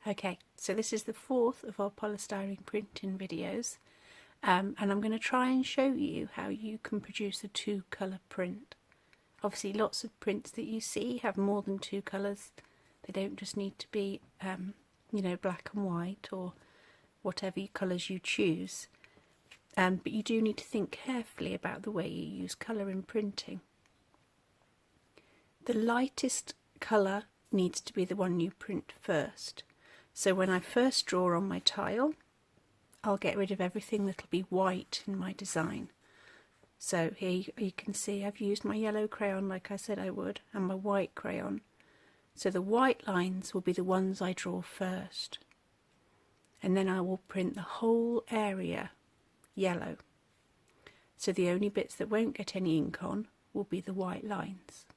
Okay, so this is the fourth of our polystyrene printing videos, and I'm going to try and show you how you can produce a two-colour print. Obviously lots of prints that you see have more than two colours. They don't just need to be you know, black and white or whatever colours you choose, but you do need to think carefully about the way you use colour in printing. The lightest colour needs to be the one you print first. So when I first draw on my tile, I'll get rid of everything that'll be white in my design. So here you can see I've used my yellow crayon like I said I would, and my white crayon. So the white lines will be the ones I draw first. And then I will print the whole area yellow. So the only bits that won't get any ink on will be the white lines.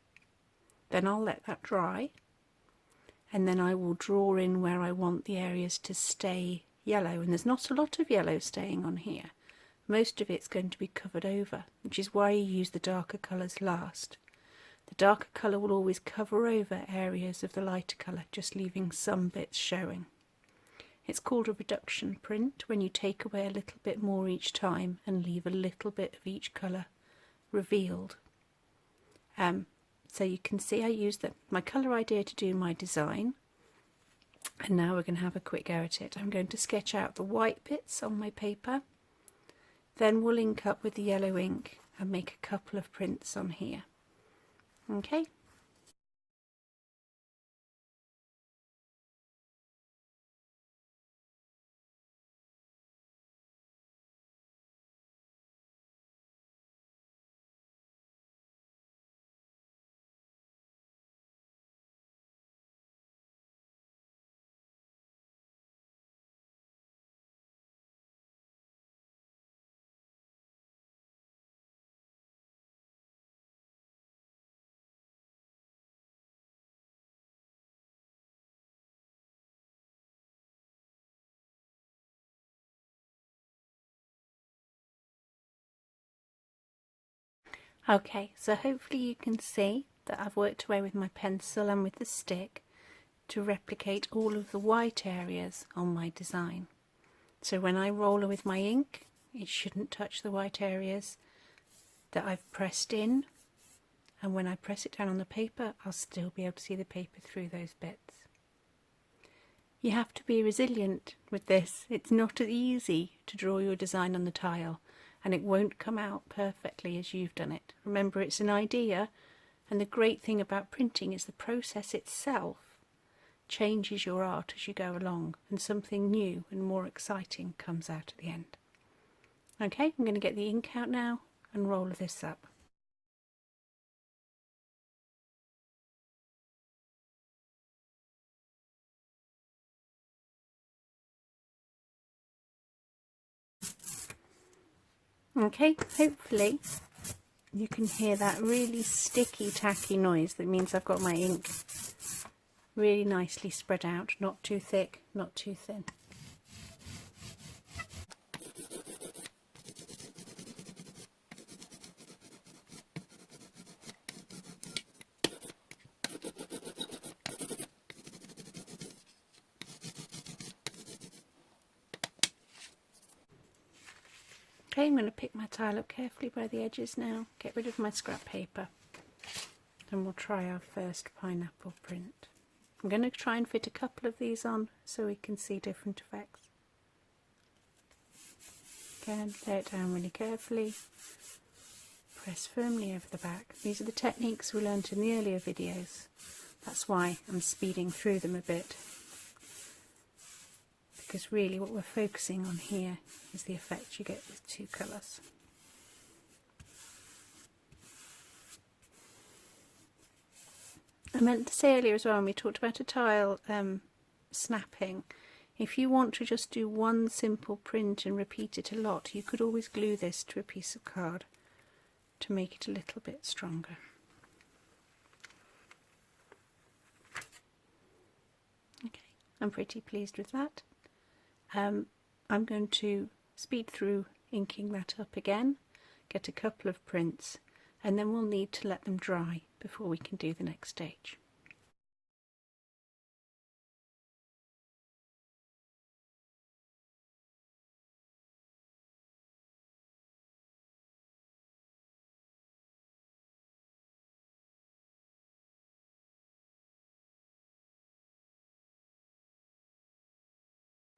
Then I'll let that dry, and then I will draw in where I want the areas to stay yellow, and there's not a lot of yellow staying on here. Most of it's going to be covered over, which is why you use the darker colours last. The darker colour will always cover over areas of the lighter colour, just leaving some bits showing. It's called a reduction print when you take away a little bit more each time and leave a little bit of each colour revealed. So you can see I used my colour idea to do my design, and now we're going to have a quick go at it. I'm going to sketch out the white bits on my paper, then we'll ink up with the yellow ink and make a couple of prints on here. Okay. Okay, so hopefully you can see that I've worked away with my pencil and with the stick to replicate all of the white areas on my design. So when I roll with my ink, it shouldn't touch the white areas that I've pressed in, and when I press it down on the paper, I'll still be able to see the paper through those bits. You have to be resilient with this. It's not as easy to draw your design on the tile, and it won't come out perfectly as you've done it. Remember, it's an idea, and the great thing about printing is the process itself changes your art as you go along, and something new and more exciting comes out at the end. Okay, I'm going to get the ink out now and roll this up. Okay, hopefully you can hear that really sticky, tacky noise. That means I've got my ink really nicely spread out, not too thick, not too thin. Okay, I'm going to pick my tile up carefully by the edges now, get rid of my scrap paper, and we'll try our first pineapple print. I'm going to try and fit a couple of these on so we can see different effects. Again, lay it down really carefully, press firmly over the back. These are the techniques we learnt in the earlier videos. That's why I'm speeding through them a bit, because really what we're focusing on here is the effect you get with two colours. I meant to say earlier as well, when we talked about a tile snapping, if you want to just do one simple print and repeat it a lot, you could always glue this to a piece of card to make it a little bit stronger. Okay, I'm pretty pleased with that. I'm going to speed through inking that up again, get a couple of prints, and then we'll need to let them dry before we can do the next stage.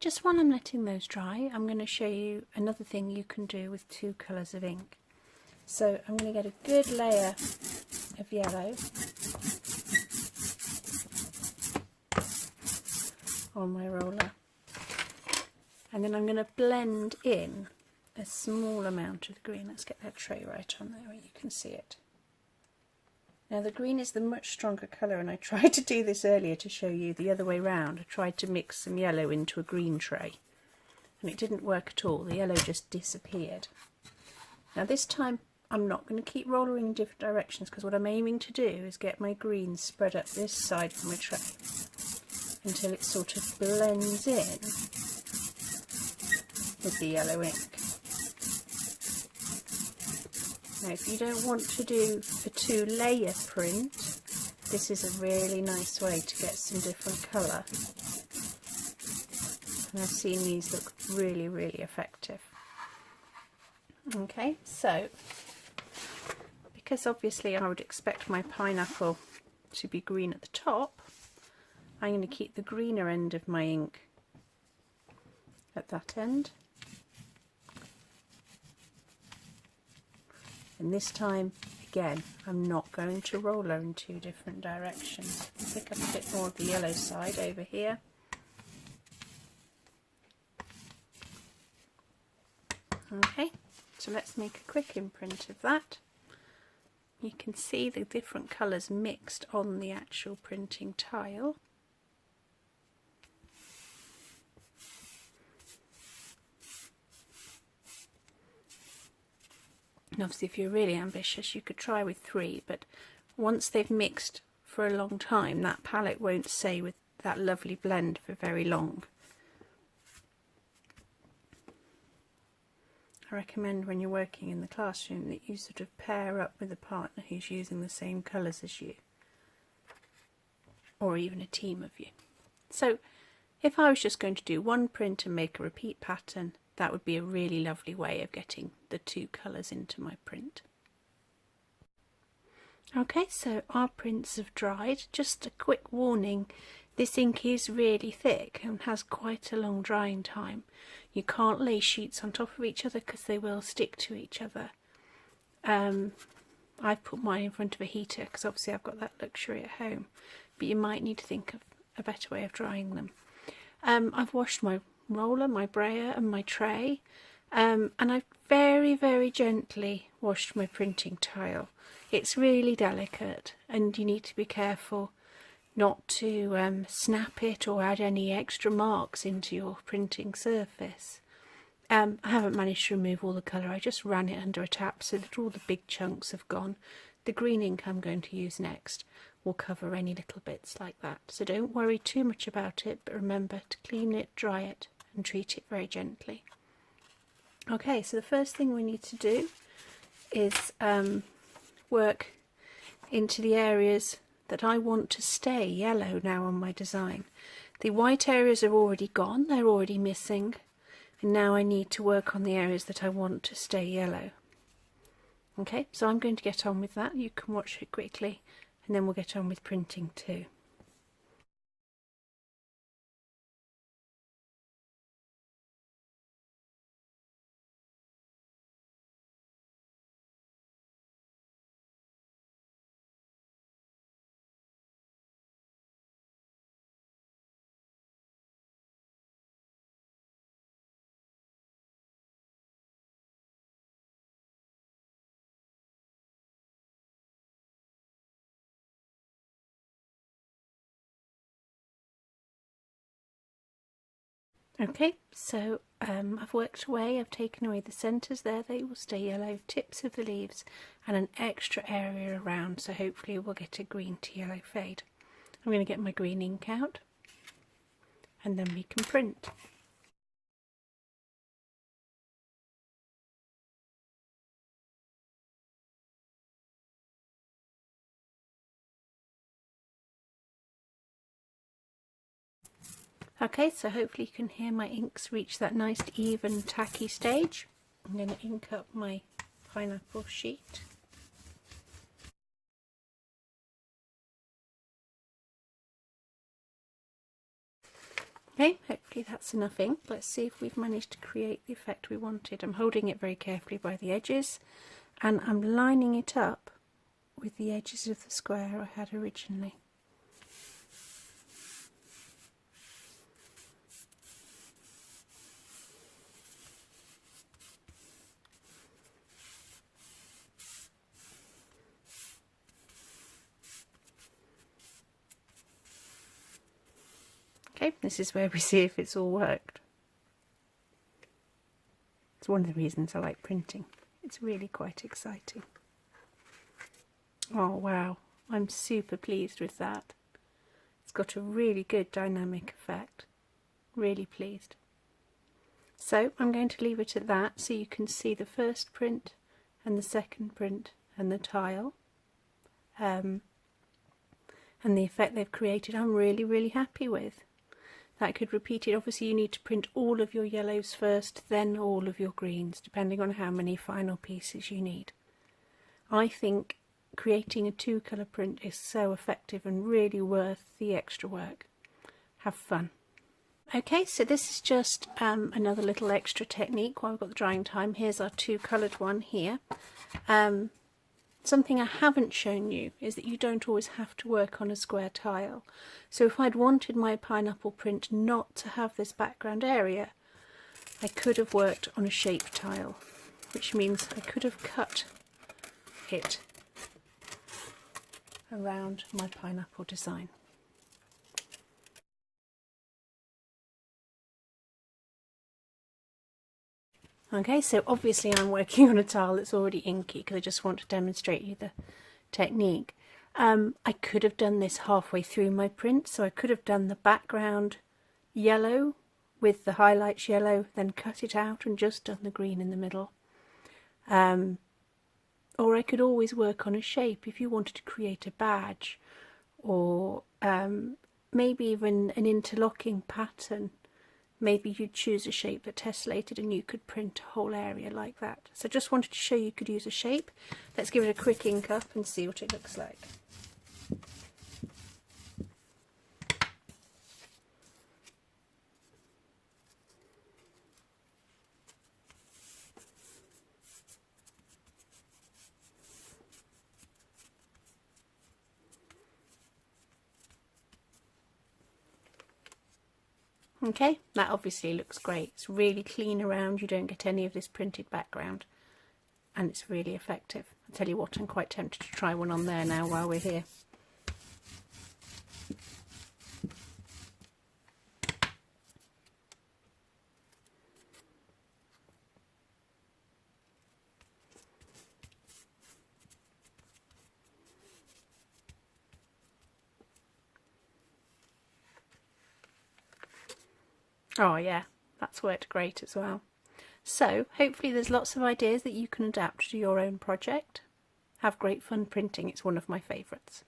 Just while I'm letting those dry, I'm going to show you another thing you can do with two colours of ink. So I'm going to get a good layer of yellow on my roller, and then I'm going to blend in a small amount of the green. Let's get that tray right on there where you can see it. Now the green is the much stronger colour, and I tried to do this earlier to show you the other way round. I tried to mix some yellow into a green tray and it didn't work at all. The yellow just disappeared. Now this time I'm not going to keep rolling in different directions, because what I'm aiming to do is get my green spread up this side of my tray until it sort of blends in with the yellow ink. Now if you don't want to do a two-layer print, this is a really nice way to get some different colour. And I've seen these look really, really effective. Okay, so because obviously I would expect my pineapple to be green at the top, I'm going to keep the greener end of my ink at that end. And this time, again, I'm not going to roller in two different directions. Pick up a bit more of the yellow side over here. Okay, so let's make a quick imprint of that. You can see the different colours mixed on the actual printing tile. And obviously if you're really ambitious you could try with 3, but once they've mixed for a long time that palette won't stay with that lovely blend for very long. I recommend when you're working in the classroom that you sort of pair up with a partner who's using the same colours as you, or even a team of you. So if I was just going to do one print and make a repeat pattern, that would be a really lovely way of getting the two colours into my print. Okay, so our prints have dried. Just a quick warning, this ink is really thick and has quite a long drying time. You can't lay sheets on top of each other because they will stick to each other. I've put mine in front of a heater because obviously I've got that luxury at home, but you might need to think of a better way of drying them. I've washed my roller, my brayer and my tray, and I've very, very gently washed my printing tile. It's really delicate and you need to be careful not to snap it or add any extra marks into your printing surface. I haven't managed to remove all the colour, I just ran it under a tap so that all the big chunks have gone. The green ink I'm going to use next will cover any little bits like that, so don't worry too much about it, but remember to clean it, dry it and treat it very gently. Okay, so the first thing we need to do is work into the areas that I want to stay yellow now on my design. The white areas are already gone, they're already missing, and now I need to work on the areas that I want to stay yellow. Okay, so I'm going to get on with that. You can watch it quickly and then we'll get on with printing too. Okay, so I've worked away, I've taken away the centres there, they will stay yellow, tips of the leaves and an extra area around, so hopefully we'll get a green to yellow fade. I'm going to get my green ink out and then we can print. Okay, so hopefully you can hear my inks reach that nice even tacky stage. I'm going to ink up my pineapple sheet. Okay, hopefully that's enough ink. Let's see if we've managed to create the effect we wanted. I'm holding it very carefully by the edges and I'm lining it up with the edges of the square I had originally. Okay, this is where we see if it's all worked. It's one of the reasons I like printing. It's really quite exciting. Oh wow, I'm super pleased with that. It's got a really good dynamic effect. Really pleased. So I'm going to leave it at that so you can see the first print and the second print and the tile. And the effect they've created I'm really happy with. That could repeat it. Obviously you need to print all of your yellows first, then all of your greens, depending on how many final pieces you need. I think creating a 2-colour print is so effective and really worth the extra work. Have fun. Okay, so this is just another little extra technique while we've got the drying time. Here's our 2-coloured one here. Something I haven't shown you is that you don't always have to work on a square tile. So if I'd wanted my pineapple print not to have this background area, I could have worked on a shape tile, which means I could have cut it around my pineapple design. Okay, so obviously I'm working on a tile that's already inky because I just want to demonstrate you the technique. I could have done this halfway through my print, so I could have done the background yellow with the highlights yellow, then cut it out and just done the green in the middle. Or I could always work on a shape if you wanted to create a badge, or maybe even an interlocking pattern. Maybe you'd choose a shape that tessellated and you could print a whole area like that. So just wanted to show you could use a shape. Let's give it a quick ink up and see what it looks like. Okay, that obviously looks great. It's really clean around, you don't get any of this printed background, and it's really effective. I'll tell you what, I'm quite tempted to try one on there now while we're here. Oh yeah, that's worked great as well. So hopefully there's lots of ideas that you can adapt to your own project. Have great fun printing, it's one of my favourites.